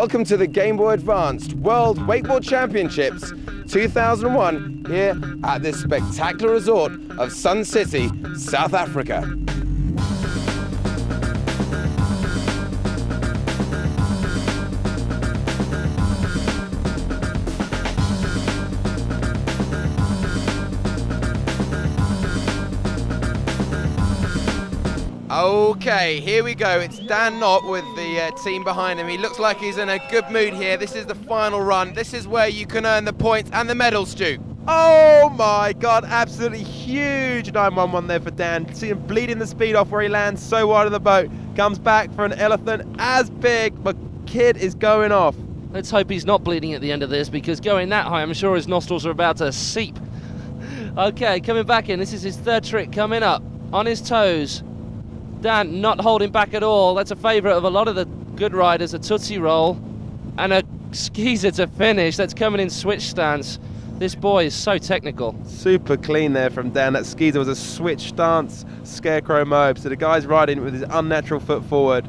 welcome to the Game Boy Advanced World Wakeboard Championships 2001 here at this spectacular resort of Sun City, South Africa. Okay, here we go. It's Dan Knott with the team behind him. He looks like he's in a good mood here. This is the final run. This is where you can earn the points and the medals, Stu. Oh my God, absolutely huge 911 there for Dan. See him bleeding the speed off where he lands so wide of the boat. Comes back for an elephant as big, but kid is going off. Let's hope he's not bleeding at the end of this, because going that high, I'm sure his nostrils are about to seep. Okay, coming back in. This is his third trick coming up. On his toes. Dan not holding back at all. That's a favourite of a lot of the good riders, a Tootsie Roll and a skeezer to finish. That's coming in switch stance. This boy is so technical. Super clean there from Dan. That skeezer was a switch stance scarecrow mobe, so the guy's riding with his unnatural foot forward.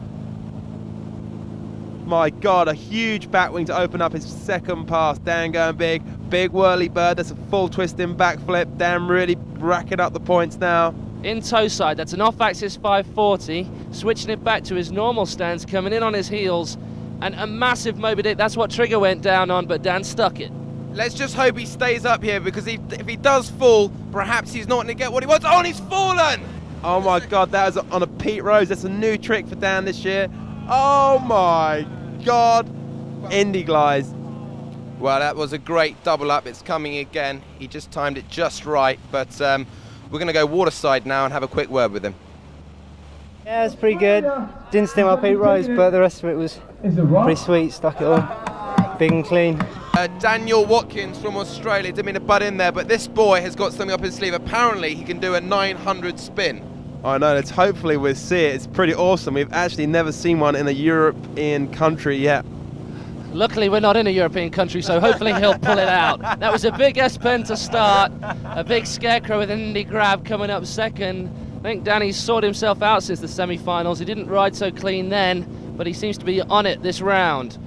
My God, a huge batwing to open up his second pass. Dan going big, big whirly bird. That's a full twisting backflip. Dan really racking up the points now. In toe side, that's an off-axis 540, switching it back to his normal stance, coming in on his heels, and a massive Moby Dick. That's what Trigger went down on, but Dan stuck it. Let's just hope he stays up here, because if he does fall, perhaps he's not going to get what he wants. Oh, and he's fallen! Oh my God, that was on a Pete Rose. That's a new trick for Dan this year. Oh my God, Indy glides. Well, that was a great double up. It's coming again. He just timed it just right, but we're going to go waterside now and have a quick word with him. Yeah, it's pretty good. Didn't steal my Pete Rose, but the rest of it was pretty sweet. Stuck it all, big and clean. Daniel Watkins from Australia, didn't mean to butt in there, but this boy has got something up his sleeve. Apparently, he can do a 900 spin. I know, let's hopefully we'll see it. It's pretty awesome. We've actually never seen one in a European country yet. Luckily, we're not in a European country, so hopefully he'll pull it out. That was a big S-pen to start, a big scarecrow with an Indy grab coming up second. I think Danny's sorted himself out since the semi-finals. He didn't ride so clean then, but he seems to be on it this round.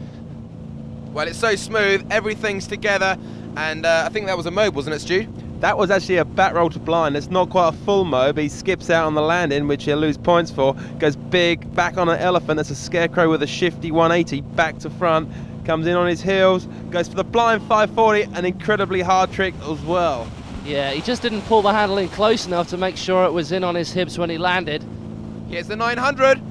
Well, it's so smooth, everything's together, and I think that was a mobe, wasn't it, Stu? That was actually a back roll to blind. It's not quite a full mobe. He skips out on the landing, which he'll lose points for. Goes big, back on an elephant. That's a scarecrow with a shifty 180, back to front. Comes in on his heels, goes for the blind 540, an incredibly hard trick as well. Yeah, he just didn't pull the handle in close enough to make sure it was in on his hips when he landed. Here's the 900.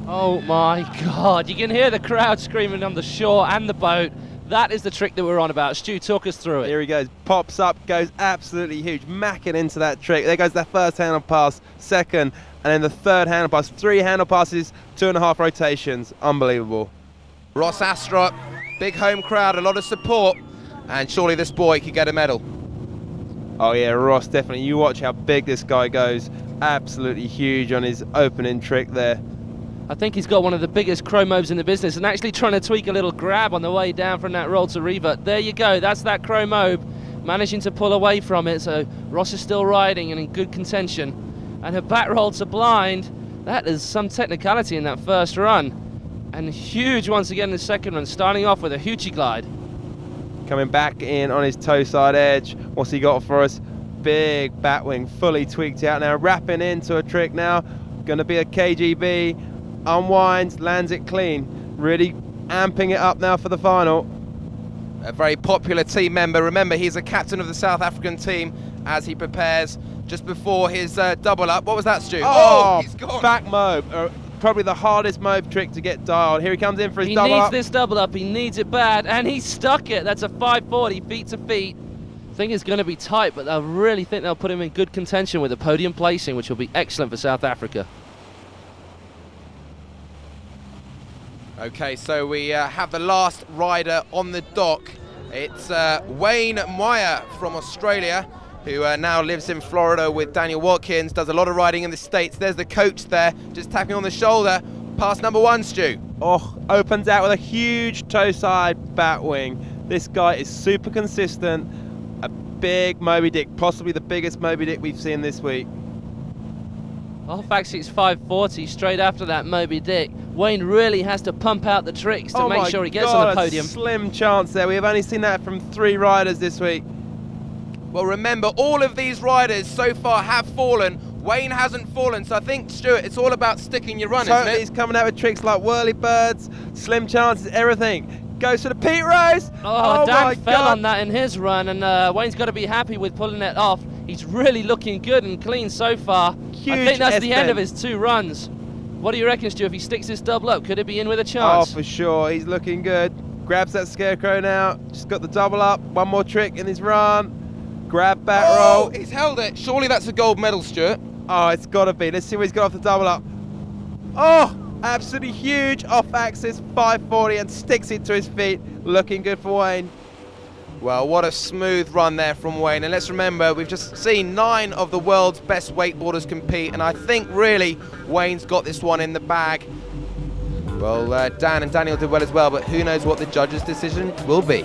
Oh my God, you can hear the crowd screaming on the shore and the boat. That is the trick that we're on about. Stu, talk us through it. Here he goes, pops up, goes absolutely huge, macking into that trick. There goes the first handle pass, second, and then the third handle pass. 3 handle passes, 2.5 rotations. Unbelievable. Ross Astrup, big home crowd, a lot of support, and surely this boy could get a medal. Oh yeah, Ross, definitely. You watch how big this guy goes. Absolutely huge on his opening trick there. I think he's got one of the biggest chromobes in the business, and actually trying to tweak a little grab on the way down from that roll to revert. There you go, that's that chromobe, managing to pull away from it, so Ross is still riding and in good contention. And her back roll to blind, that is some technicality in that first run. And huge once again in the second run, starting off with a hoochie glide. Coming back in on his toe side edge. What's he got for us? Big batwing, fully tweaked out now, wrapping into a trick now. Going to be a KGB. Unwinds, lands it clean. Really amping it up now for the final. A very popular team member. Remember, he's a captain of the South African team as he prepares just before his double up. What was that, Stu? Oh, he's gone. Back mobe. Probably the hardest mobe trick to get dialed. Here he comes in for his double up. He needs this double up, he needs it bad, and he stuck it. That's a 540 feet to feet. I think it's going to be tight, but I really think they'll put him in good contention with a podium placing, which will be excellent for South Africa. Okay, so we have the last rider on the dock. It's Wayne Meyer from Australia, who now lives in Florida with Daniel Watkins, does a lot of riding in the States. There's the coach there, just tapping on the shoulder. Pass number 1, Stu. Oh, opens out with a huge toe side batwing. This guy is super consistent. A big Moby Dick, possibly the biggest Moby Dick we've seen this week. Off axis 540 straight after that Moby Dick. Wayne really has to pump out the tricks to make sure he gets on the podium. A slim chance there. We have only seen that from 3 riders this week. Well, remember, all of these riders so far have fallen. Wayne hasn't fallen, so I think, Stuart, it's all about sticking your run, Totally, isn't it? he's coming out with tricks like whirly birds, slim chances, everything. Goes for the Pete Rose. Oh, my Dan fell God. on that in his run, and Wayne's got to be happy with pulling it off. He's really looking good and clean so far. Huge I think that's the end S-bend. of his 2 runs. What do you reckon, Stu? If he sticks his double up, could it be in with a chance? Oh, for sure. He's looking good. Grabs that Scarecrow now. Just got the double up. One more trick in his run. Grab back roll. He's held it. Surely that's a gold medal, Stuart. Oh, it's got to be. Let's see what he's got off the double up. Oh, absolutely huge off axis 540 and sticks it to his feet. Looking good for Wayne. Well, what a smooth run there from Wayne. And let's remember, we've just seen 9 of the world's best wakeboarders compete, and I think really Wayne's got this one in the bag. Well, Dan and Daniel did well as well, but who knows what the judge's decision will be.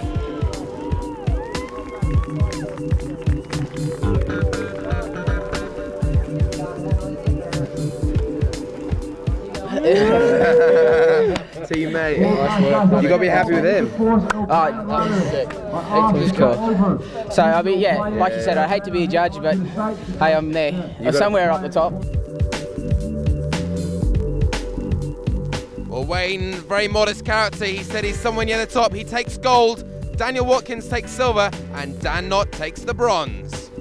Teammate. You got to be happy with him. That was sick. It was cool. So, I mean, yeah, like you said, I hate to be a judge, but hey, I'm there. I'm somewhere up the top. Well, Wayne, very modest character. He said he's somewhere near the top. He takes gold, Daniel Watkins takes silver, and Dan Knott takes the bronze.